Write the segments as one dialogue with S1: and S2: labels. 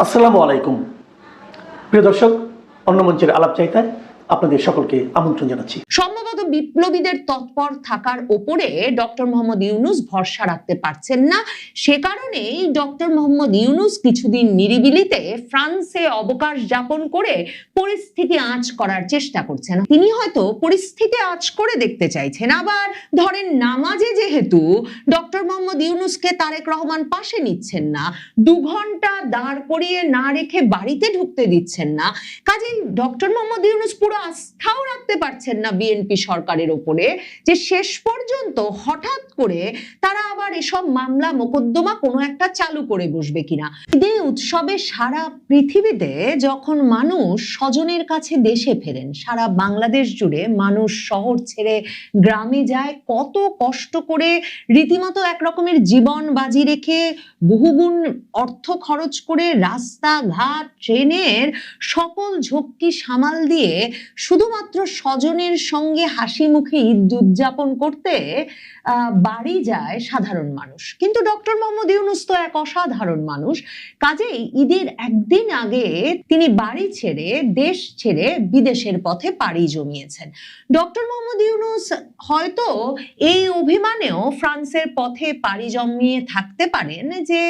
S1: আসসালামু আলাইকুম প্রিয় দর্শক, অন্য মঞ্চের আলাপ চাইতায় আপনাদের সকলকে আমন্ত্রণ জানাচ্ছি।
S2: সম্ভবত বিপ্লবীদের তৎপর থাকার ওপরে ডক্টর মোহাম্মদ ইউনূস ভরসা রাখতে পারছেন না। সে কারণেই ডক্টর মোহাম্মদ ইউনূস কিছুদিন নিরিবিলিতে ফ্রান্সে অবকাশ যাপন করে পরিস্থিতি আঁচ করার চেষ্টা করছেন। তিনি হয়তো পরিস্থিতি আঁচ করে দেখতে চাইছেন। আবার ধরেন নামাজে যেহেতু ডক্টর মোহাম্মদ ইউনূসকে তারেক রহমান পাশে নিচ্ছেন না, 2 ঘন্টা দাঁড় করিয়ে না রেখে বাড়িতে ঢুকতে দিচ্ছেন না, কাজেই ডক্টর মোহাম্মদ ইউনূস পুরো আস্থাও রাখতে পারছেন না বিএনপি সরকারের ওপরে যে শেষ পর্যন্ত হঠাৎ করে তারা আবার এসব মামলা মোকদ্দমা কোনো একটা চালু করে বসবে কিনা। ঈদের উৎসবে সারা পৃথিবীতে যখন মানুষ স্বজনের কাছে দেশে ফেরেন, সারা বাংলাদেশ জুড়ে মানুষ শহর ছেড়ে গ্রামে যায়, কত কষ্ট করে রীতিমতো এক রকমের জীবন বাজি রেখে বহুগুণ অর্থ খরচ করে রাস্তাঘাট ট্রেনের সকল ঝক্কি সামাল দিয়ে শুধুমাত্র স্বজনের সঙ্গে হাসি মুখে ঈদ উদযাপন করতে বাড়ি যায় সাধারণ মানুষ। কিন্তু ডক্টর মোহাম্মদ ইউনূস তো এক অসাধারণ মানুষ, কাজেই ঈদের একদিন আগে তিনি বাড়ি ছেড়ে দেশ ছেড়ে বিদেশের পথে পাড়ি জমিয়েছেন। ডক্টর মোহাম্মদ ইউনূস হয়তো এই অভিমানেও ফ্রান্সের পথে পাড়ি জমিয়ে থাকতে পারেন যে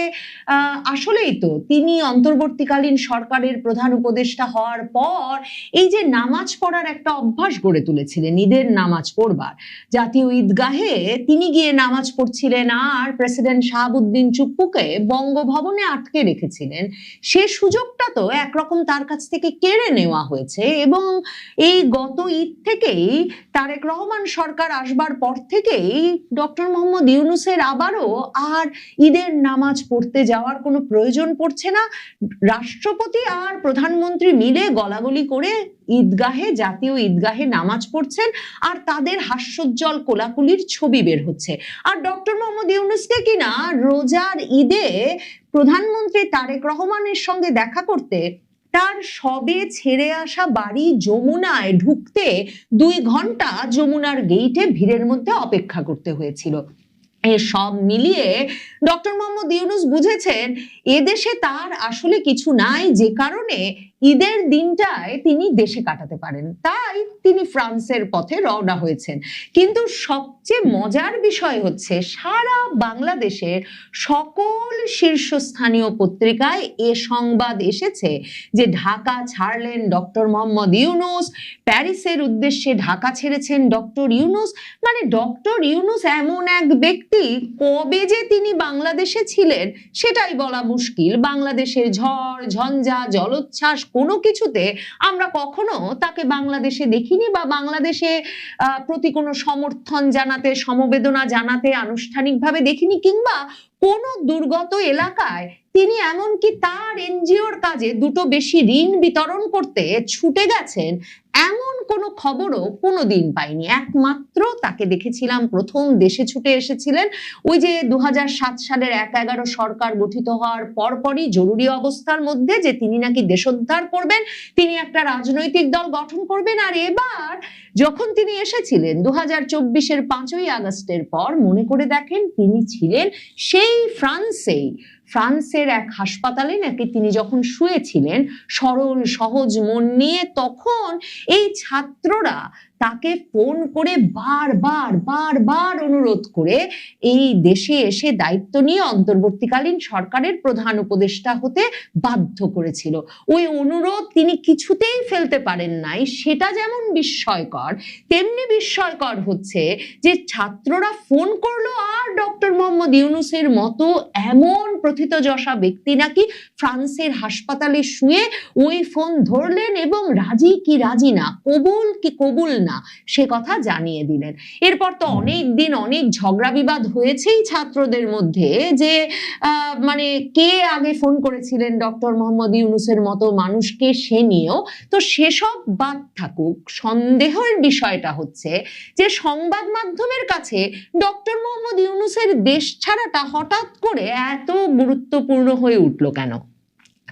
S2: আসলেই তো তিনি অন্তর্বর্তীকালীন সরকারের প্রধান উপদেষ্টা হওয়ার পর এই যে নামাজ পড়ার একটা অভ্যাস গড়ে তুলেছিলেন, ঈদের নামাজ পড়বার, জাতীয় ঈদগাহে তিনি গিয়ে নামাজ পড়ছিলেন আর প্রেসিডেন্ট শাহাবুদ্দিন চুপ্পুকে বঙ্গভবনে আটকে রেখেছিলেন, সে সুযোগটা তো একরকম তার কাছ থেকে কেড়ে নেওয়া হয়েছে। এবং এই গত ঈদ থেকেই তারেক রহমান সরকার আসবার পর থেকেই ডক্টর মোহাম্মদ ইউনূসের আবারও আর ঈদের নামাজ পড়তে যাওয়ার কোনো প্রয়োজন পড়ছে না। রাষ্ট্রপতি আর প্রধানমন্ত্রী মিলে গলাগলি করে ঈদগাহে, জাতীয় ঈদগাহে নামাজ পড়ছেন আর তাদের হাস্যোজ্জ্বল কোলাকুলির ছবি বের হচ্ছে। আর ডক্টর মোহাম্মদ ইউনূসকে কিনা রোজার ঈদে প্রধানমন্ত্রী তারেক রহমানের সঙ্গে দেখা করতে তার সবে ছেড়ে আসা বাড়ি যমুনায় ঢুকতে 2 ঘন্টা যমুনার গেইটে ভিড়ের মধ্যে অপেক্ষা করতে হয়েছিল। সব মিলিয়ে ডক্টর মোহাম্মদ ইউনূস বুঝেছেন এদেশে তার আসলে কিছু নাই, যে কারণে ঈদের দিনটায় তিনি দেশে কাটাতে পারেন, তাই তিনি ফ্রান্সের পথে রওনা হয়েছেন। কিন্তু সবচেয়ে মজার বিষয় হচ্ছে সারা বাংলাদেশের সকল শীর্ষস্থানীয় পত্রিকায় এ সংবাদ এসেছে যে ঢাকা ছাড়লেন ডক্টর মোহাম্মদ ইউনূস, প্যারিসের উদ্দেশ্যে ঢাকা ছেড়েছেন ডক্টর ইউনূস। মানে ডক্টর ইউনূস এমন এক ব্যক্তি, কবে যে তিনি বাংলাদেশে ছিলেন সেটাই বলা মুশকিল। বাংলাদেশের ঝড় ঝঞ্ঝা জলোচ্ছ্বাস কোনো কিছুতে আমরা কখনো তাকে বাংলাদেশে দেখিনি, বা বাংলাদেশে প্রতি কোনো সমর্থন জানাতে, সমবেদনা জানাতে আনুষ্ঠানিকভাবে দেখিনি, কিংবা কোনো দুর্গত এলাকায় তিনি এমনকি তার এনজিওর কাজে 2টো বেশি ঋণ বিতরণ করতে ছুটে গেছেন এমন কোনো খবরও কোনোদিন পাইনি। একমাত্র তাকে দেখেছিলাম প্রথম দেশে ছুটে এসেছিলেন ওই যে 2007 সালের 1/11 সরকার গঠিত হওয়ার পরপরই জরুরি অবস্থার মধ্যে, যে তিনি নাকি দেশোদ্ধার করবেন, তিনি একটা রাজনৈতিক দল গঠন করবেন। আর এবার যখন তিনি এসেছিলেন 2024-এর 5ই আগস্টের পর, মনে করে দেখেন তিনি ছিলেন সেই ফ্রান্সের এক হাসপাতালে নাকি তিনি যখন শুয়েছিলেন সরল সহজ মন নিয়ে, তখন এই ছাত্ররা তাকে ফোন করে বারবার অনুরোধ করে এই দেশে এসে দায়িত্ব নিয়ে অন্তর্বর্তীকালীন সরকারের প্রধান উপদেষ্টা হতে বাধ্য করেছিল। ওই অনুরোধ তিনি কিছুতেই ফেলতে পারেন নাই। সেটা যেমন বিস্ময়কর, তেমনি বিস্ময়কর হচ্ছে যে ছাত্ররা ফোন করলো আর ডক্টর মোহাম্মদ ইউনূসের মতো এমন প্রথিতযশা ব্যক্তি নাকি ফ্রান্সের হাসপাতালে শুয়ে ওই ফোন ধরলেন এবং রাজি কি রাজি না, কবুল কি কবুল না, সে কথা জানিয়ে দিলেন। এরপর তো অনেক দিন অনেক ঝগড়া বিবাদ হয়েছেই ছাত্রদের মধ্যে যে মানে কে আগে ফোন করেছিলেন ডক্টর মোহাম্মদ ইউনূসের মতো মানুষকে, সে নিয়েও তো সেসব বাদ থাকুক। সন্দেহের বিষয়টা হচ্ছে যে সংবাদ মাধ্যমের কাছে ডক্টর মোহাম্মদ ইউনূসের দেশ ছাড়াটা হঠাৎ করে এত গুরুত্বপূর্ণ হয়ে উঠলো কেন।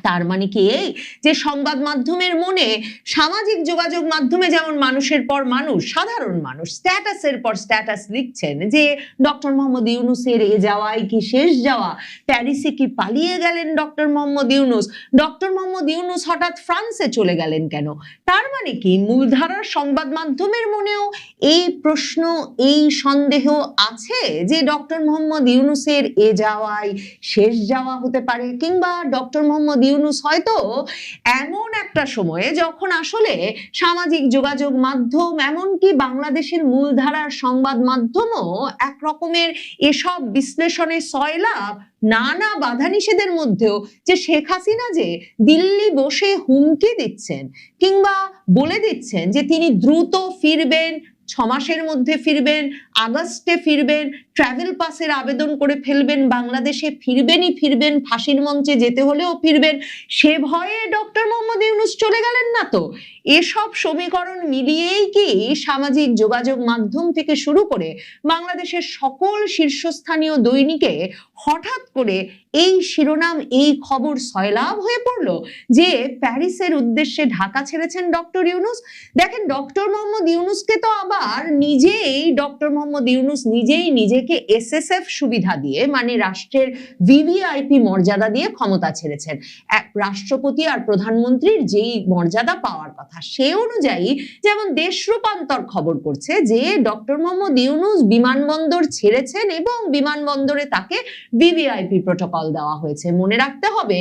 S2: তার মানে কি এই যে সংবাদ মাধ্যমের মনে সামাজিক যোগাযোগ মাধ্যমে যেমন মানুষের পর মানুষ, সাধারণ মানুষ স্ট্যাটাসের পর স্ট্যাটাস লিখছেন যে ডক্টর মোহাম্মদ ইউনূসের এ যাওয়াই কি শেষ যাওয়া, প্যারিসে কি পালিয়ে গেলেন ডক্টর মোহাম্মদ ইউনূস, ডক্টর মোহাম্মদ ইউনূস হঠাৎ ফ্রান্সে চলে গেলেন কেন, তার মানে কি মূলধারার সংবাদ মাধ্যমের মনেও এই প্রশ্ন, এই সন্দেহ আছে যে ডক্টর মোহাম্মদ ইউনূসের এ যাওয়াই শেষ যাওয়া হতে পারে, কিংবা ডক্টর মোহাম্মদ ইউনূস হয়তো এমন একটা সময়ে যখন আসলে সামাজিক যোগাযোগ মাধ্যম এমনকি বাংলাদেশের মূলধারার সংবাদ মাধ্যমও এক রকমের এসব বিশ্লেষণে সয়লাভ, নানা বাধা নিষেধের মধ্যেও যে শেখ হাসিনা যে দিল্লি বসে হুমকি দিচ্ছেন কিংবা বলে দিচ্ছেন যে তিনি দ্রুত ফিরবেন, 6 মাসের মধ্যে ফিরবেন, আগস্টে ফিরবেন, ট্রাভেল পাসের আবেদন করে ফেলবেন, বাংলাদেশে ফিরবেনই ফিরবেন, ফাঁসির মঞ্চে যেতে হলেও ফিরবেন, সে ভয়ে ডক্টর মোহাম্মদ ইউনূস চলে গেলেন না তো? এসব সমীকরণ মিলিয়েই কি সামাজিক যোগাযোগ মাধ্যম থেকে শুরু করে বাংলাদেশের সকল শীর্ষস্থানীয় দৈনিকে হঠাৎ করে এই শিরোনাম, এই খবর সয়লাভ হয়ে পড়লো যে প্যারিসের উদ্দেশ্যে ঢাকা ছেড়েছেন ডক্টর ইউনূস? দেখেন, ডক্টর মোহাম্মদ ইউনূসকে তো আবার ডক্টর মোহাম্মদ ইউনূস নিজেই নিজেকে এসএসএফ সুবিধা দিয়ে, মানে রাষ্ট্রের ভিভিআইপি মর্যাদা দিয়ে ক্ষমতা ছেড়েছেন। এক রাষ্ট্রপতি আর প্রধানমন্ত্রীর যেই মর্যাদা পাওয়ার কথা সে অনুযায়ী, যেমন দেশ রূপান্তর খবর করছে যে ডক্টর মোহাম্মদ ইউনূস বিমানবন্দর ছেড়েছেন এবং বিমানবন্দরে তাকে ভিভিআইপি প্রটোকল দেওয়া হয়েছে। মনে রাখতে হবে,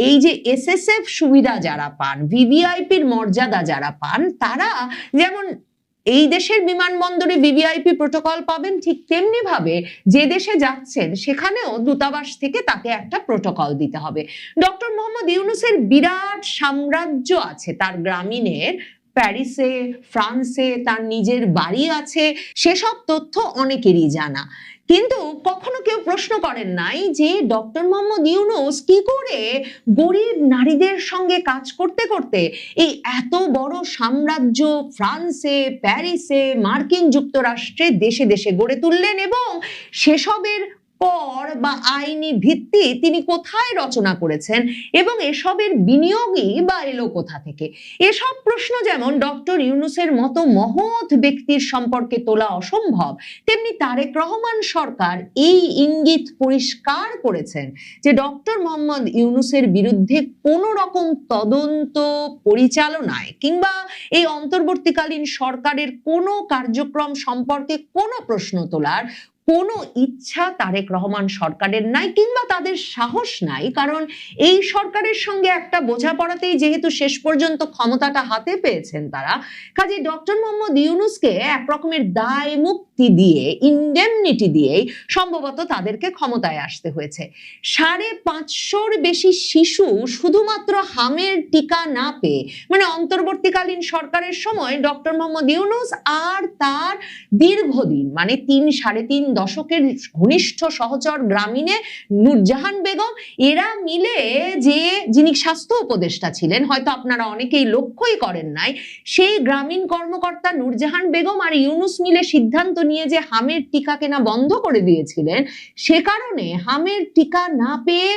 S2: এই যে এসএসএফ সুবিধা যারা পান, ভিভিআইপির মর্যাদা যারা পান, তারা যেমন এই দেশের বিমানবন্দরে ভিভিআইপি প্রটোকল পাবেন, ঠিক তেমনি ভাবে যে দেশে যাচ্ছেন সেখানেও দূতাবাস থেকে তাকে একটা প্রটোকল দিতে হবে। ডক্টর মোহাম্মদ ইউনূসের বিরাট সাম্রাজ্য আছে তার গ্রামীণের, প্যারিসে, ফ্রান্সে তার নিজের বাড়ি আছে, সেসব তথ্য অনেকেরই জানা। কিন্তু কখনো কেউ প্রশ্ন করেন নাই যে ডক্টর মোহাম্মদ ইউনূস কি করে গরিব নারীদের সঙ্গে কাজ করতে করতে এই এত বড় সাম্রাজ্য ফ্রান্সে, প্যারিসে, মার্কিন যুক্তরাষ্ট্রে দেশে দেশে গড়ে তুললেন এবং সেসবের কর বা আইনি ভিত্তি তিনি কোথায় রচনা করেছেন এবং এসবের বিনিয়োগই বা এলো কোথা থেকে? এসব প্রশ্ন যেমন ডক্টর ইউনূসের মতো মহৎ ব্যক্তির সম্পর্কে তোলা অসম্ভব, তেমনি তারেক রহমান সরকার এই ইঙ্গিত পরিষ্কার করেছেন যে ডক্টর মোহাম্মদ ইউনূসের বিরুদ্ধে কোনো রকম তদন্ত পরিচালনায় কিংবা এই অন্তর্বর্তীকালীন সরকারের কোনো কার্যক্রম সম্পর্কে কোনো প্রশ্ন তোলার কোনো ইচ্ছা তারেক রহমান সরকারের নাই কিংবা তাদের সাহস নাই। কারণ এই সরকারের সঙ্গে একটা বোঝাপড়াতেই যেহেতু শেষ পর্যন্ত ক্ষমতাটা হাতে পেয়েছেন তারা, কাজে ডক্টর মোহাম্মদ ইউনূসকে এক রকমের দায় মুক্তি দিয়ে, ইনডেমনিটি দিয়েই সম্ভবত তাদেরকে ক্ষমতায় আসতে হয়েছে। 550-র বেশি শিশু শুধুমাত্র হামের টিকা না পেয়ে, মানে অন্তর্বর্তীকালীন সরকারের সময় ডক্টর মোহাম্মদ ইউনূস আর তার দীর্ঘদিন, মানে 3-3.5 দশকের ঘনিষ্ঠ সহচর গ্রামীণে নূরজাহান বেগম, এরা মিলে যিনি স্বাস্থ্য উপদেষ্টা ছিলেন, হয়তো আপনারা অনেকেই লক্ষ্যই করেন নাই, সেই গ্রামীণ কর্মকর্তা নূরজাহান বেগম আর ইউনূস মিলে সিদ্ধান্ত নিয়ে যে হামের টিকা কেনা বন্ধ করে দিয়েছিলেন, সে কারণে হামের টিকা না পেয়ে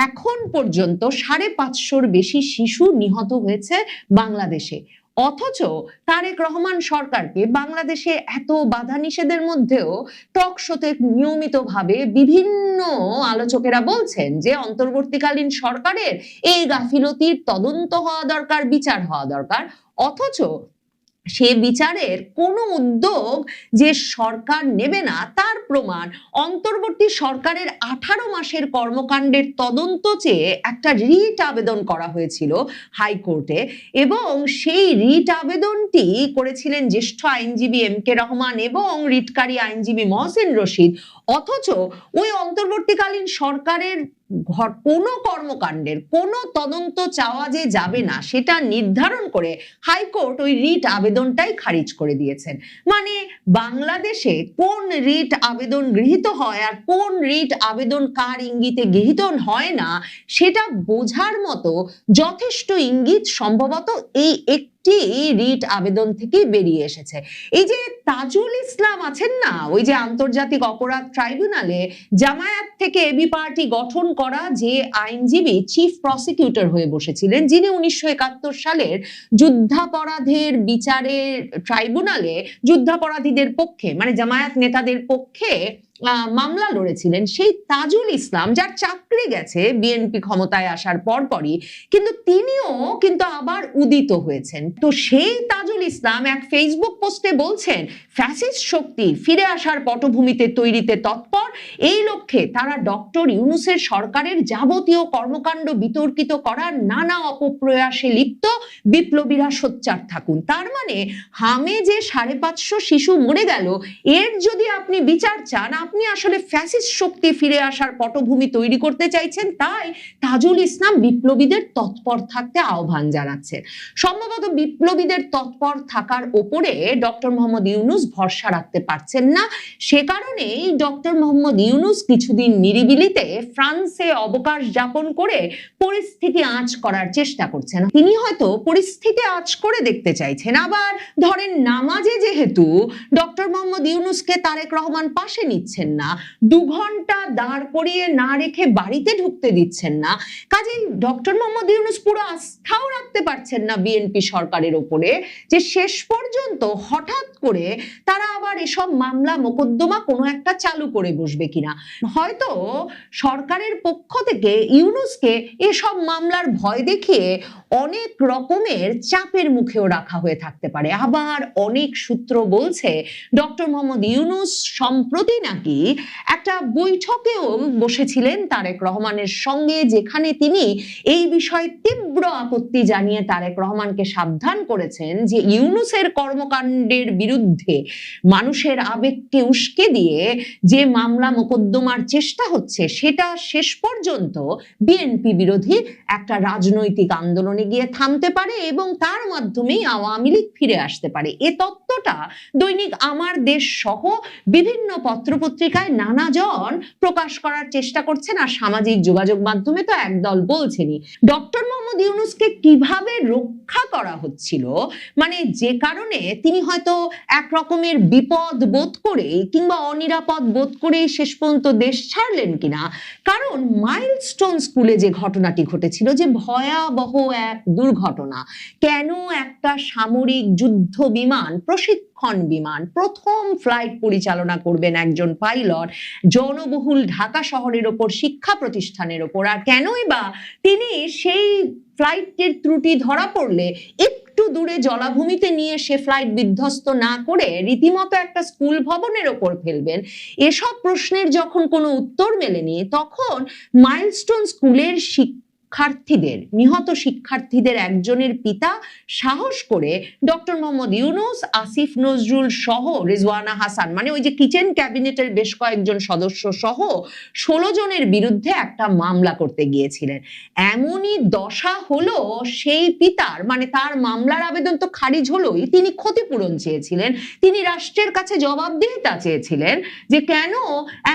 S2: এখন পর্যন্ত 550-র বেশি শিশু নিহত হয়েছে বাংলাদেশে। অথচ তারেক রহমান সরকারকে বাংলাদেশে এত বাধা নিষেধের মধ্যেও টক শোতে নিয়মিতভাবে বিভিন্ন আলোচকেরা বলছেন যে অন্তর্বর্তীকালীন সরকারের এই গাফিলতির তদন্ত হওয়া দরকার, বিচার হওয়া দরকার। অথচ সে বিচারের কোনো উদ্যোগ যে সরকার নেবে না তার প্রমাণ অন্তর্বর্তী সরকারের 18 মাসের কর্মকাণ্ডের তদন্ত চেয়ে একটা রিট আবেদন করা হয়েছিল হাইকোর্টে, এবং সেই রিট আবেদনটি করেছিলেন জ্যেষ্ঠ আইনজীবী এম.কে. রহমান এবং রিটকারী আইনজীবী মহসিন রশিদ। অথচ ওই অন্তর্বর্তীকালীন সরকারের কোনো কর্মকাণ্ডের কোনো তদন্ত চাওয়া যে যাবে না সেটা নির্ধারণ করে হাইকোর্ট ওই রিট আবেদনটাই খারিজ করে দিয়েছেন। মানে বাংলাদেশে কোন রিট আবেদন গৃহীত হয় আর কোন রিট আবেদন কার ইঙ্গিতে গৃহীত হয় না সেটা বোঝার মতো যথেষ্ট ইঙ্গিত সম্ভবত এই একটি রিট আবেদন থেকে বেরিয়ে এসেছে। এই যে তাজুল ইসলাম আছেন না, ওই যে আন্তর্জাতিক অপরাধ ট্রাইব্যুনালে জামায়াত থেকে এবি পার্টি গঠন করা যে আইনজীবী চিফ প্রসিকিউটর হয়ে বসেছিলেন, যিনি 1971 সালের যুদ্ধাপরাধের বিচারের ট্রাইব্যুনালে যুদ্ধাপরাধীদের পক্ষে মানে জামায়াত নেতাদের পক্ষে মামলা লড়েছিলেন, সেই তাজুল ইসলাম, যার চাকরি গেছে বিএনপি ক্ষমতায় আসার পরপরই, কিন্তু তিনিও কিন্তু আবার উদিত হয়েছেন। তো সেই তাজুল ইসলাম এক ফেসবুক পোস্টে বলছেন, ফ্যাসিস্ট শক্তি ফিরে আসার পটভূমিতে তৈরিতে তৎপর, এই লক্ষ্যে তারা ডক্টর ইউনূসের সরকারের যাবতীয় কর্মকাণ্ড বিতর্কিত করার নানা অপপ্রয়াসে লিপ্ত, বিপ্লবীরা সোচ্চার থাকুন। তার মানে হামে যে 550 শিশু মরে গেল, এর যদি আপনি বিচার চান, আপনি আসলে ফ্যাসিস্ট শক্তি ফিরে আসার পটভূমি তৈরি করতে চাইছেন। তাই তাজুল ইসলাম বিপ্লবীদের তৎপর থাকতে আহ্বান জানাচ্ছেন। সম্ভবত বিপ্লবীদের তৎপর থাকার ওপরে ডক্টর মোহাম্মদ ইউনূস ভরসা রাখতে পারছেন না, সে কারণেই ডক্টর মোহাম্মদ ইউনূস কিছুদিন নিরিবিলিতে ফ্রান্সে অবকাশ যাপন করে পরিস্থিতি আঁচ করার চেষ্টা করছেন। তিনি হয়তো পরিস্থিতি আঁচ করে দেখতে চাইছেন। আবার ধরেন নামাজে যেহেতু ডক্টর মোহাম্মদ ইউনূসকে তারেক রহমান পাশে নিচ্ছেন না, 2 ঘন্টা দাঁড় করিয়ে না রেখে বাড়িতে ঢুকতে দিচ্ছেন না, কাজেই ডক্টর মোহাম্মদ ইউনূস পুরো আস্থাও রাখতে পারছেন না বিএনপি সরকারের উপরে, যে শেষ পর্যন্ত হঠাৎ করে তারা আবার এসব মামলা মোকদ্দমা কোনো একটা চালু করে বসবে কিনা। হয়তো সরকারের পক্ষ থেকে ইউনূসকে এসব মামলার ভয় দেখিয়ে অনেক রকমের চাপের মুখেও রাখা হয়ে থাকতে পারে। আবার অনেক সূত্র বলছে ডক্টর মোহাম্মদ ইউনূস সম্প্রতি নাকি একটা বৈঠকেও বসেছিলেন তারেক রহমানের সঙ্গে, যেখানে তিনি এই বিষয়ে তীব্র আপত্তি জানিয়ে তারেক রহমানকে সাবধান করেছেন যে ইউনূসের কর্মকাণ্ডের বিরুদ্ধে মানুষের আবেগকে উস্কে দিয়ে যে মামলা মোকদ্দমার চেষ্টা হচ্ছে, সেটা শেষ পর্যন্ত বিএনপি বিরোধী একটা রাজনৈতিক আন্দোলনে গিয়ে থামতে পারে এবং তার মাধ্যমেই আওয়ামী লীগ ফিরে আসতে পারে। এ তত্ত্বটা দৈনিক আমার দেশ সহ বিভিন্ন পত্রপত্রিকায় নানাজন প্রকাশ করার চেষ্টা করছেন, আর সামাজিক যোগাযোগ মাধ্যমে তো একদল বলছেনই। ডক্টর মোহাম্মদ ইউনূসকে কিভাবে রক্ষা করা হচ্ছিল, মানে যে কারণে তিনি হয়তো এক রকমের বিপদ বোধ করে কিংবা অনিরাপদ বোধ করে শেষ পর্যন্ত দেশ ছাড়লেন কিনা, কারণ মাইলস্টোন স্কুলে যে ঘটনাটি ঘটেছিল, যে ভয়াবহ এক দুর্ঘটনা, কেন একটা সামরিক যুদ্ধ বিমান, প্রশিক্ষণ বিমান, প্রথম ফ্লাইট পরিচালনা করবেন একজন পাইলট জনবহুল ঢাকা শহরের ওপর, শিক্ষা প্রতিষ্ঠানের ওপর, আর কেনই বা তিনি সেই ফ্লাইটের ত্রুটি ধরা পড়লে একটু দূরে জলাভূমিতে নিয়ে সে ফ্লাইট বিধ্বস্ত না করে রীতিমতো একটা স্কুল ভবনের ওপর ফেলবেন, এসব প্রশ্নের যখন কোনো উত্তর মেলেনি, তখন মাইলস্টোন স্কুলের নিহত শিক্ষার্থীদের একজনের পিতা সাহস করে ডক্টর মোহাম্মদ ইউনূস, আসিফ নজরুল সহ রিজওয়ানা হাসান, মানে ওই যে কিচেন ক্যাবিনেটের বেশ কয়েকজন সদস্য সহ 16 জনের বিরুদ্ধে একটা মামলা করতে গিয়েছিলেন। এমনই দশা হলো সেই পিতার, মানে তার মামলার আবেদন তো খারিজ হলোই, তিনি ক্ষতিপূরণ চেয়েছিলেন, তিনি রাষ্ট্রের কাছে জবাবদিহিতা চেয়েছিলেন যে কেন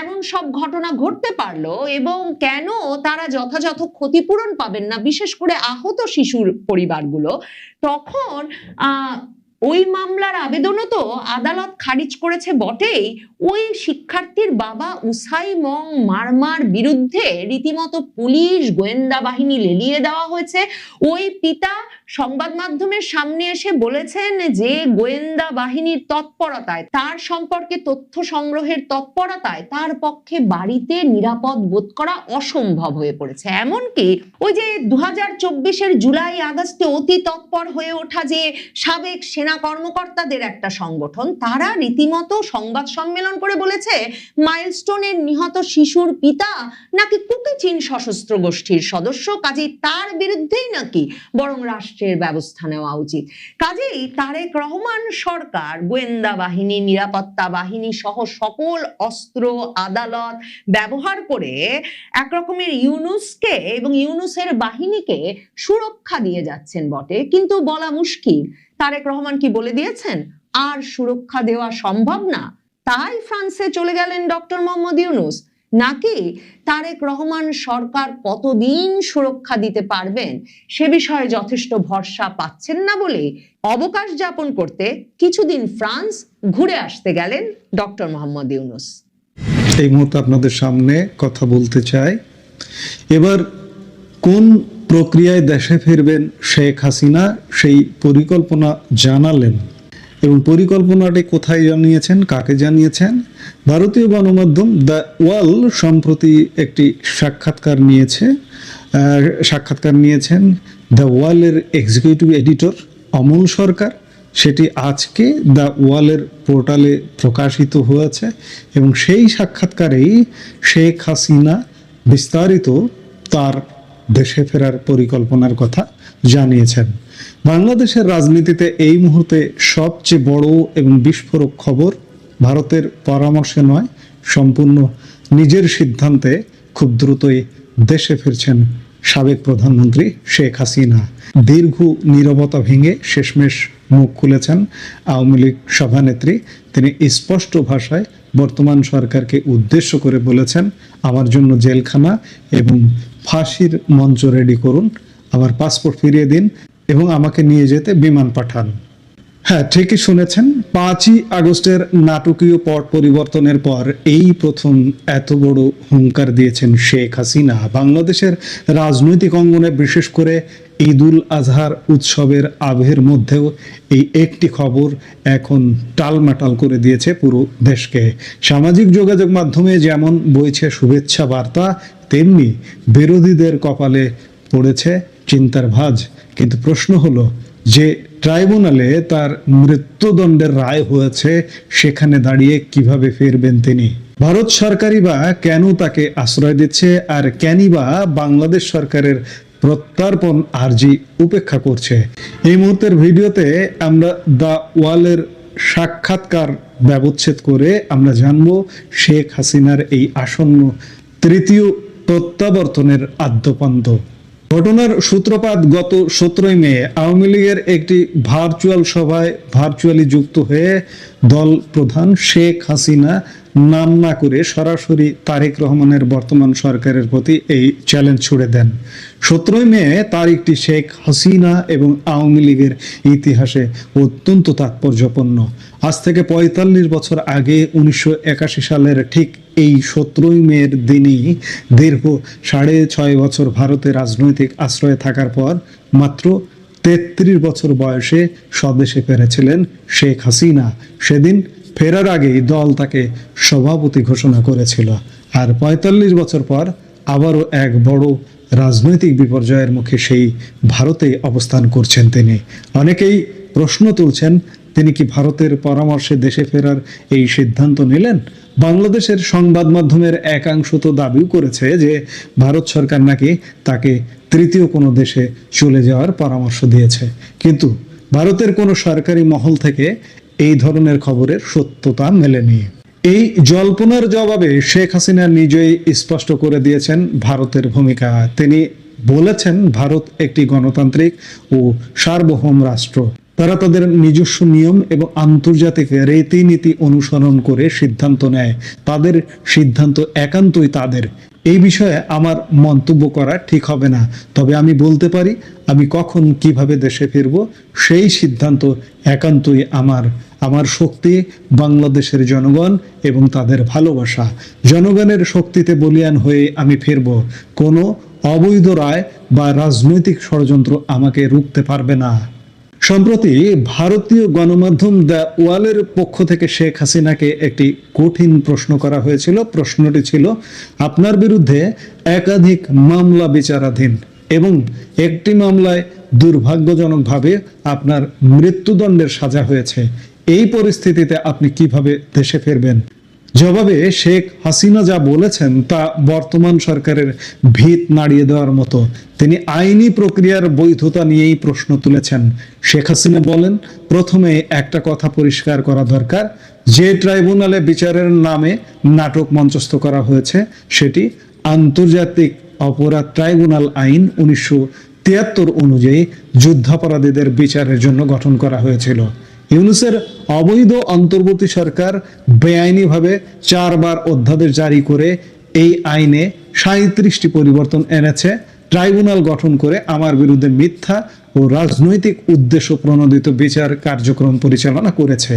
S2: এমন সব ঘটনা ঘটতে পারলো এবং কেন তারা যথাযথ ক্ষতিপূরণ পাবেন না, বিশেষ করে আহত শিশুর পরিবারগুলো। তখন ওই মামলার আবেদনও তো আদালত খারিজ করেছে বটেই, ওই শিক্ষার্থীর বাবা উসাই মং মারমার বিরুদ্ধে রীতিমতো পুলিশ গোয়েন্দা বাহিনী লেলিয়ে দেওয়া হয়েছে। ওই পিতা সংবাদ মাধ্যমের সামনে এসে বলেছেন যে গোয়েন্দা বাহিনীর তৎপরতায়, তার সম্পর্কে তথ্য সংগ্রহের তৎপরতায় তার পক্ষে বাড়িতে নিরাপদ বোধ করা অসম্ভব হয়ে পড়েছে। এমনকি ওই যে 2024-এর জুলাই আগস্টে অতি তৎপর হয়ে ওঠা যে সাবেক সেনা কর্মকর্তাদের একটা সংগঠন, তারা রীতিমতো সংবাদ সম্মেলন করে বলেছে মাইলস্টোনের নিহত শিশুর পিতা নাকি কুকিচিন সশস্ত্র গোষ্ঠীর সদস্য, কাজেই তার বিরুদ্ধেই নাকি বরং রাষ্ট্রের ব্যবস্থা নেওয়া উচিত। কাজেই তারেক রহমান সরকার গোয়েন্দা বাহিনী, নিরাপত্তা বাহিনী সহ সকল অস্ত্র আদালত ব্যবহার করে একরকমের ইউনূসকে এবং ইউনূসের বাহিনীকে সুরক্ষা দিয়ে যাচ্ছেন বটে, কিন্তু বলা মুশকিল তারেক রহমান কি বলে দিয়েছেন আর সুরক্ষা দেওয়া সম্ভব না, তাই ফ্রান্সে চলে গেলেন ডক্টর মোহাম্মদ ইউনূস। নাকি তারেক রহমান সরকার কতদিন সুরক্ষা দিতে পারবেন সে বিষয়ে যথেষ্ট ভরসা পাচ্ছেন না বলে অবকাশ যাপন করতে কিছুদিন ফ্রান্স ঘুরে আসতে গেলেন ডক্টর মোহাম্মদ ইউনূস।
S3: এই মুহূর্তে আপনাদের সামনে কথা বলতে চাই, এবার কোন প্রক্রিয়ায় দেশে ফিরবেন শেখ হাসিনা সেই পরিকল্পনা জানালেন এবং পরিকল্পনাটি কোথায় জানিয়েছেন, কাকে জানিয়েছেন। ভারতীয় গণমাধ্যম দ্য ওয়াল সম্প্রতি একটি সাক্ষাৎকার নিয়েছেন দ্য ওয়ালের এক্সিকিউটিভ এডিটর অমল সরকার। সেটি আজকে দ্য ওয়ালের পোর্টালে প্রকাশিত হয়েছে এবং সেই সাক্ষাৎকারেই শেখ হাসিনা বিস্তারিত তার দেশে ফেরার পরিকল্পনার কথা জানিয়েছেন। বাংলাদেশের রাজনীতিতে এই মুহূর্তে সবচেয়ে বড় এবং বিস্ফোরক খবর, ভারতের পরামর্শে নয়, সম্পূর্ণ নিজের সিদ্ধান্তে খুব দ্রুতই দেশে ফিরছেন সাবেক প্রধানমন্ত্রী শেখ হাসিনা। দীর্ঘ নীরবতা ভেঙে শেষমেশ মুখ খুলেছেন আওয়ামী লীগ সভানেত্রী। তিনি স্পষ্ট ভাষায় বর্তমান সরকারকে উদ্দেশ্য করে বলেছেন, আমার জন্য জেলখানা এবং ফাঁসির মঞ্চ রেডি করুন, আমার পাসপোর্ট ফিরিয়ে দিন এবং আমাকে নিয়ে যেতে বিমান পাঠান। হ্যাঁ, ঠিকই শুনেছেন, 5ই আগস্টের নাটকীয় পট পরিবর্তনের পর এই প্রথম এত বড় হুঙ্কার দিয়েছেন শেখ হাসিনা। বাংলাদেশের রাজনৈতিক অঙ্গনে বিশেষ করে ঈদুল আজহার উৎসবের আবহের মধ্যেও এই একটি খবর এখন টালমাটাল করে দিয়েছে পুরো দেশকে। সামাজিক যোগাযোগ মাধ্যমে যেমন বইছে শুভেচ্ছা বার্তা, তেমনি বিরোধীদের কপালে পড়েছে চিন্তার ভাঁজ। কিন্তু প্রশ্ন হলো, যে ট্রাইব্যুনালে তার মৃত্যুদণ্ডের রায় হয়েছে সেখানে দাঁড়িয়ে কিভাবে ফিরবেন তিনি? ভারত সরকারই বা কেন তাকে আশ্রয় দিচ্ছে, আর কেনই বা বাংলাদেশ সরকারের প্রত্যর্পণ আর্জি উপেক্ষা করছে? এই মুহূর্তের ভিডিওতে আমরা দ্য ওয়ালের সাক্ষাৎকার ব্যবচ্ছেদ করে আমরা জানবো শেখ হাসিনার এই আসন্ন তৃতীয় প্রত্যাবর্তনের আদ্যপান্ত। ঘটনার সূত্রপাত গত 17 মে আওয়ামী লীগের একটি ভার্চুয়াল সভায় ভার্চুয়ালি যুক্ত হয়ে দল প্রধান শেখ হাসিনা নাম না করে সরাসরি তারেক রহমানের বর্তমান সরকারের প্রতি এই চ্যালেঞ্জ ছুড়ে দেন। 17 মে তারিখটি শেখ হাসিনা এবং আওয়ামী লীগের ইতিহাসে অত্যন্ত তাৎপর্যপূর্ণ। আজ থেকে 45 বছর আগে 1981 সালের ঠিক এই 17 মের দিনই দীর্ঘ 6.5 বছর ভারতে রাজনৈতিক আশ্রয়ে থাকার পর মাত্র 33 বছর বয়সে স্বদেশে ফিরেছিলেন শেখ হাসিনা। সেদিন ফেরার আগেই দল তাকে সভাপতি ঘোষণা করেছিল। আর 45 বছর পর আবারও এক বড় রাজনৈতিক বিপর্যয়ের মুখে সেই ভারতে অবস্থান করছেন তিনি। অনেকেই প্রশ্ন তুলছেন, তিনি কি ভারতের পরামর্শে দেশে ফেরার এই সিদ্ধান্ত নিলেন? বাংলাদেশের সংবাদ মাধ্যমের একাংশ তো দাবিও করেছে যে ভারত সরকার নাকি তাকে তৃতীয় কোনো দেশে চলে যাওয়ার পরামর্শ দিয়েছে, কিন্তু ভারতের কোনো সরকারি মহল থেকে এই ধরনের খবরের সত্যতা মেলেনি। এই জল্পনার জবাবে শেখ হাসিনা নিজেই স্পষ্ট করে দিয়েছেন ভারতের ভূমিকা। তিনি বলেছেন, ভারত একটি গণতান্ত্রিক ও সার্বভৌম রাষ্ট্র। তারা তাদের নিজস্ব নিয়ম এবং আন্তর্জাতিক রীতিনীতি অনুসরণ করে সিদ্ধান্ত নেয়। তাদের সিদ্ধান্ত একান্তই তাদের। এই বিষয়ে আমার মন্তব্য করা ঠিক হবে না, তবে আমি বলতে পারি আমি কখন কিভাবে দেশে ফিরব সেই সিদ্ধান্ত একান্তই আমার। আমার শক্তি বাংলাদেশের জনগণ এবং তাদের ভালোবাসা। জনগণের শক্তিতে বলীয়ান হয়ে আমি ফিরব। কোনো অবৈধ রায় বা রাজনৈতিক ষড়যন্ত্র আমাকে রুখতে পারবে না। সম্প্রতি ভারতীয় গণমাধ্যম দ্য ওয়ালের পক্ষ থেকে শেখ হাসিনাকে একটি কঠিন প্রশ্ন করা হয়েছিল। প্রশ্নটি ছিল, আপনার বিরুদ্ধে একাধিক মামলা বিচারাধীন এবং একটি মামলায় দুর্ভাগ্যজনকভাবে আপনার মৃত্যুদণ্ডের সাজা হয়েছে। এই পরিস্থিতিতে আপনি কিভাবে দেশে ফিরবেন? জবাবে শেখ হাসিনা যা বলেছেন তা বর্তমান সরকারের ভিত নাড়িয়ে দেওয়ার মতো। তিনি আইনি প্রক্রিয়ার বৈধতা নিয়েই প্রশ্ন তুলেছেন। শেখ হাসিনা বলেন, প্রথমে একটা কথা পরিষ্কার করা দরকার, যে ট্রাইব্যুনালে বিচারের নামে নাটক মঞ্চস্থ করা হয়েছে সেটি আন্তর্জাতিক অপরাধ ট্রাইব্যুনাল আইন 1973 অনুযায়ী যুদ্ধাপরাধীদের বিচারের জন্য গঠন করা হয়েছিল। ইউনূসের অবৈধ অন্তর্বর্তী সরকার বেআইনিভাবে 4 বার অধ্যাদেশ জারি করে এই আইনে 37টি পরিবর্তন এনেছে, ট্রাইব্যুনাল গঠন করে আমার বিরুদ্ধে মিথ্যা ও রাজনৈতিক উদ্দেশ্য প্রণোদিত বিচার কার্যক্রম পরিচালনা করেছে।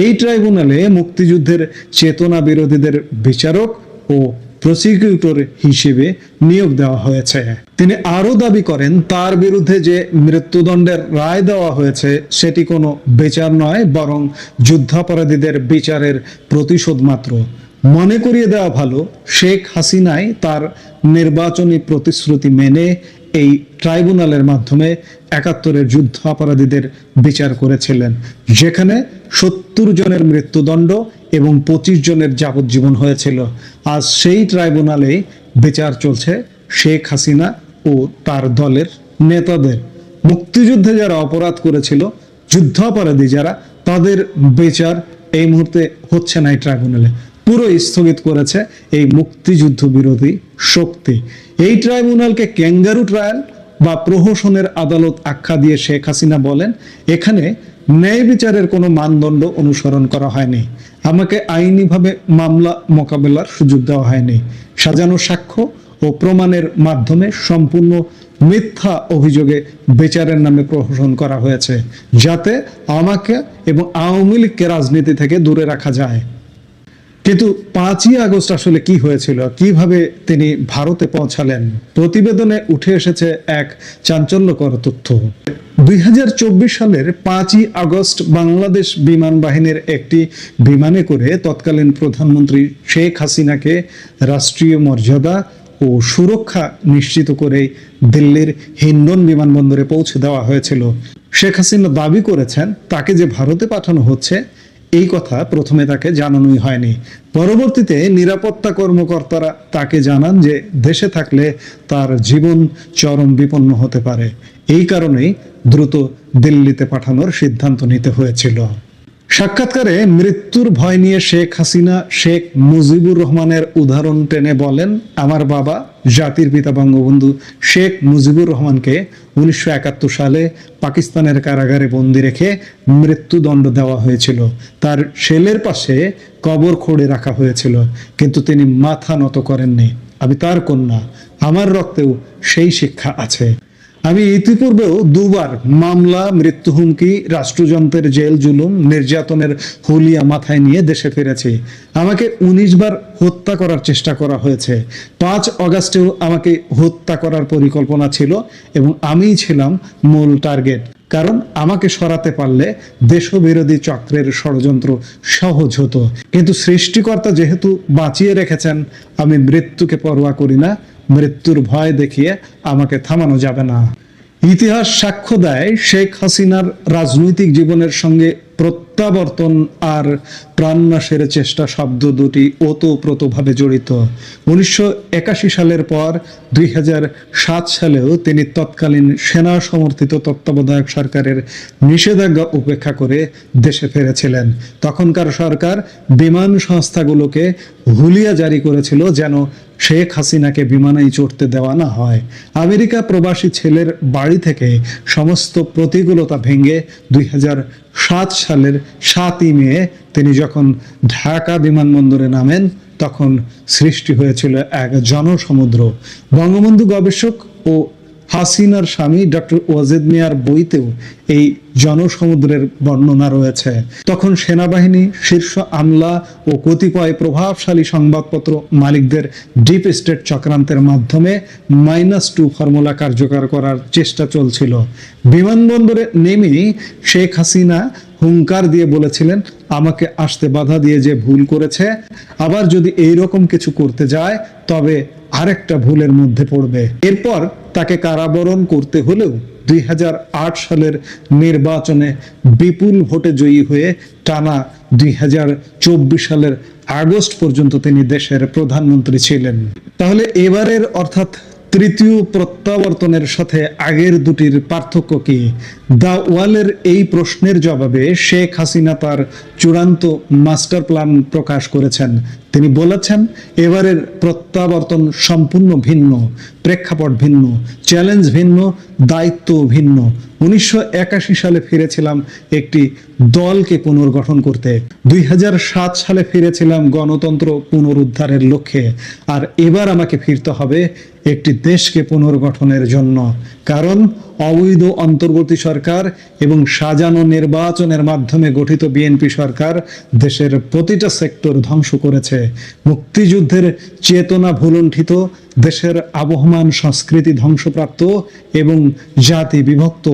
S3: এই ট্রাইব্যুনালে মুক্তিযুদ্ধের চেতনা বিরোধীদের বিচারক ও প্রসিকিউটর হিসেবে নিয়োগ দেওয়া হয়েছে। তিনি আরো দাবি করেন তার বিরুদ্ধে যে মৃত্যুদণ্ডের রায় দেওয়া হয়েছে সেটি কোনো বিচার নয়, বরং যুদ্ধাপরাধীদের বিচারের প্রতিশোধ মাত্র। মনে করিয়ে দেওয়া ভালো, শেখ হাসিনাই তার নির্বাচনী প্রতিশ্রুতি মেনে এই ট্রাইব্যুনালের মাধ্যমে ৭১-এর যুদ্ধ অপরাধীদের বিচার করেছিলেন, যেখানে ৭০ জনের মৃত্যুদণ্ড এবং ২৫ জনের যাবজ্জীবন হয়েছিল। আজ সেই ট্রাইব্যুনালে বিচার চলছে শেখ হাসিনা ও তার দলের নেতাদের। মুক্তিযুদ্ধে যারা অপরাধ করেছিল, যুদ্ধ অপরাধী যারা, তাদের বিচার এই মুহূর্তে হচ্ছে না এই ট্রাইব্যুনালে, পুরো স্থগিত করেছে এই মুক্তিযুদ্ধ বিরোধী শক্তি। এই ট্রাইব্যুনালকে ক্যাঙ্গারু ট্রায়াল বা প্রহসনের আদালত আখ্যা দিয়ে শেখ হাসিনা বলেন, এখানে ন্যায় বিচারের কোনো মানদণ্ড অনুসরণ করা হয়নি, আমাকে আইনিভাবে মামলা মোকাবেলার সুযোগ দেওয়া হয়নি, সাজানো সাক্ষ্য ও প্রমাণের মাধ্যমে সম্পূর্ণ মিথ্যা অভিযোগে বিচারের নামে প্রহসন করা হয়েছে, যাতে আমাকে এবং আওয়ামী লীগকে রাজনীতি থেকে দূরে রাখা যায়। কিন্তু ৫ই আগস্ট আসলে কি হয়েছিল, কিভাবে তিনি ভারতে পৌঁছালেন? প্রতিবেদনে উঠে এসেছে এক চাঞ্চল্যকর তথ্য। ২০২৪ সালের ৫ই আগস্ট বাংলাদেশ বিমান বাহিনীর একটি বিমানে করে তৎকালীন প্রধানমন্ত্রী শেখ হাসিনাকে রাষ্ট্রীয় মর্যাদা ও সুরক্ষা নিশ্চিত করে দিল্লির হিন্ডন বিমানবন্দরে পৌঁছে দেওয়া হয়েছিল। শেখ হাসিনা দাবি করেছেন তাকে যে ভারতে পাঠানো হচ্ছে এই কথা প্রথমে তাকে জানানোই হয়নি। পরবর্তীতে নিরাপত্তা কর্মকর্তারা তাকে জানান যে দেশে থাকলে তার জীবন চরম বিপন্ন হতে পারে, এই কারণেই দ্রুত দিল্লিতে পাঠানোর সিদ্ধান্ত নিতে হয়েছিল। সাক্ষাৎকারে মৃত্যুর ভয় নিয়ে শেখ হাসিনা শেখ মুজিবুর রহমানের উদাহরণ টেনে বলেন, আমার বাবা জাতির পিতা বঙ্গবন্ধু শেখ মুজিবুর রহমানকে ১৯৭১ সালে পাকিস্তানের কারাগারে বন্দি রেখে মৃত্যুদণ্ড দেওয়া হয়েছিল। তার ছেলের পাশে কবর খোঁড়ে রাখা হয়েছিল, কিন্তু তিনি মাথা নত করেননি। আমি তার কন্যা, আমার রক্তেও সেই শিক্ষা আছে। আমি ইতিপূর্বেও ২বার মামলা, মৃত্যু হুমকি, রাষ্ট্রযন্ত্রের জেল জুলুম, নির্যাতনের হুলিয়া মাথায় নিয়ে দেশে ফিরেছি। আমাকে ১৯ বার হত্যা করার চেষ্টা করা হয়েছে। ৫ অগাস্টেও আমাকে হত্যা করার পরিকল্পনা ছিল এবং আমিই ছিলাম মূল টার্গেট, কারণ আমাকে সরাতে পারলে দেশবিরোধী চক্রের ষড়যন্ত্র সহজ হতো। কিন্তু সৃষ্টিকর্তা যেহেতু বাঁচিয়ে রেখেছেন, আমি মৃত্যুকে পরোয়া করি না। মৃত্যুর ভয় দেখিয়ে আমাকে থামানো যাবে না। ইতিহাস সাক্ষ্য দেয় শেখ হাসিনার রাজনৈতিক জীবনের সঙ্গে প্রত্যাবর্তন আর প্রাণনাশের চেষ্টা শব্দ দুটি ওতপ্রোতভাবে জড়িত। ১৯৮১ সালের পর ২০০৭ সালেও তিনি তৎকালীন সেনা সমর্থিত তত্ত্বাবধায়ক সরকারের নিষেধাজ্ঞা উপেক্ষা করে দেশে ফিরেছিলেন। তখনকার সরকার বিমান সংস্থাগুলোকে হুলিয়া জারি করেছিল যেন শেখ হাসিনাকে বিমানেই চড়তে দেওয়া না হয়। আমেরিকা প্রবাসী ছেলের বাড়ি থেকে সমস্ত প্রতিকূলতা ভেঙে ২০০৭ সালের ৭ই মে তিনি যখন ঢাকা বিমানবন্দরে নামেন, তখন সৃষ্টি হয়েছিল এক জনসমুদ্র। বঙ্গবন্ধু গবেষক ও হাসিনার স্বামী ডক্টর ওয়াজেদ মিয়ার বইতেও এই জনসমুদ্রের বর্ণনা রয়েছে। তখন সেনাবাহিনী, শীর্ষ আমলা ও কতিপয় প্রভাবশালী সংবাদপত্র মালিকদের ডিপ স্টেট চক্রান্তের মাধ্যমে -2 ফর্মুলা কার্যকর করার চেষ্টা চলছিল। বিমানবন্দরে নেমেই শেখ হাসিনা হুঙ্কার দিয়ে বলেছিলেন, আমাকে আসতে বাধা দিয়ে যে ভুল করেছে, আবার যদি এইরকম কিছু করতে যায় তবে আরেকটা ভুলের মধ্যে পড়বে। এরপর তাকে কারাবরণ করতে হলেও ২০০৮ সালের নির্বাচনে বিপুল ভোটে জয়ী হয়ে টানা ২০২৪ সালের আগস্ট পর্যন্ত তিনি দেশের প্রধানমন্ত্রী ছিলেন। তাহলে এবারের অর্থাৎ তৃতীয় প্রত্যাবর্তনের সাথে আগের দুটির পার্থক্য কি? দ্য ওয়ালের এই প্রশ্নের জবাবে শেখ হাসিনা তার চূড়ান্ত মাস্টার প্ল্যান প্রকাশ করেছেন। তিনি বলেছেন এবারের প্রত্যাবর্তন সম্পূর্ণ ভিন্ন, প্রেক্ষাপট ভিন্ন, চ্যালেঞ্জ ভিন্ন, দায়িত্ব ভিন্ন। 1981 সালে ফিরেছিলাম একটি দলকে পুনর্গঠন করতে, 2007 সালে ফিরেছিলাম গণতন্ত্র পুনরুদ্ধারের লক্ষ্যে, আর এবার আমাকে ফিরতে হবে একটি দেশকে পুনর্গঠনের জন্য। কারণ অবৈধ অন্তর্বর্তী সরকার এবং সাজানো নির্বাচনের মাধ্যমে গঠিত বিএনপি সরকার দেশের প্রতিটা সেক্টর ধ্বংস করেছে। মুক্তিযুদ্ধের চেতনা ভুলুণ্ঠিত, দেশের আবহমান সংস্কৃতি ধ্বংসপ্রাপ্ত এবং জাতি বিভক্ত।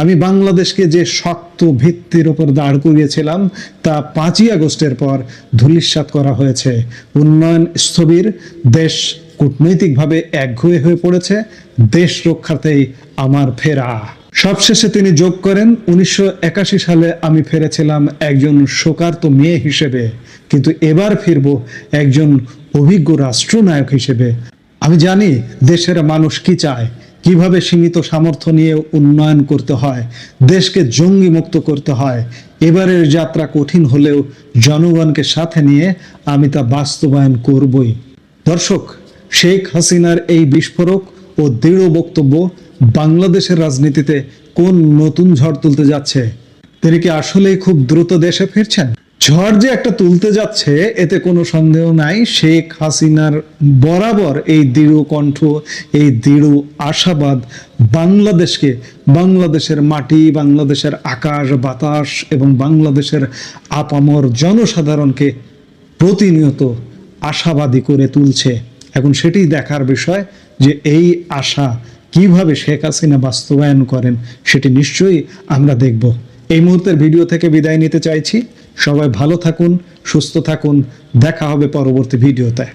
S3: আমি বাংলাদেশকে যে শক্ত ভিত্তির উপর দাঁড় করিয়েছিলাম তা 5ই আগস্টের পর ধূলিসাৎ করা হয়েছে। উন্নয়ন স্থবির, দেশ কূটনৈতিকভাবে একঘেয়ে হয়ে পড়েছে, দেশ রক্ষাতেই আমার ফেরা। সবশেষে তিনি যোগ করেন, 1981 সালে আমি ফিরেছিলাম একজন শোকার্ত মেয়ে হিসেবে, কিন্তু এবার ফিরব একজন অভিজ্ঞ রাষ্ট্রনায়ক হিসেবে। আমি জানি দেশের মানুষ কি চায়, কিভাবে সীমিত সামর্থ্য নিয়ে উন্নয়ন করতে হয়, দেশকে জঙ্গি মুক্ত করতে হয়। এবারের যাত্রা কঠিন হলেও জনগণকে সাথে নিয়ে আমি তা বাস্তবায়ন করবই। দর্শক, শেখ হাসিনার এই বিস্ফোরক ও দৃঢ় বক্তব্য বাংলাদেশের রাজনীতিতে কোন নতুন ঝড় তুলতে যাচ্ছে? তিনি কি আসলেই খুব দ্রুত দেশে ফিরছেন? ঝড় যে একটা তুলতে যাচ্ছে এতে কোনো সন্দেহ নাই। শেখ হাসিনার বরাবর এই দৃঢ় কণ্ঠ, এই দৃঢ় আশাবাদ বাংলাদেশকে, বাংলাদেশের মাটি, বাংলাদেশের আকাশ বাতাস এবং বাংলাদেশের আপামর জনসাধারণকে প্রতিনিয়ত আশাবাদী করে তুলছে। এখন সেটি দেখার বিষয় যে এই আশা কিভাবে শেখ হাসিনা বাস্তবায়ন করেন, সেটি নিশ্চয়ই আমরা দেখব। এই মুহূর্তের ভিডিও থেকে বিদায় নিতে চাইছি। সবাই ভালো থাকুন, সুস্থ থাকুন, দেখা হবে পরবর্তী ভিডিওতে।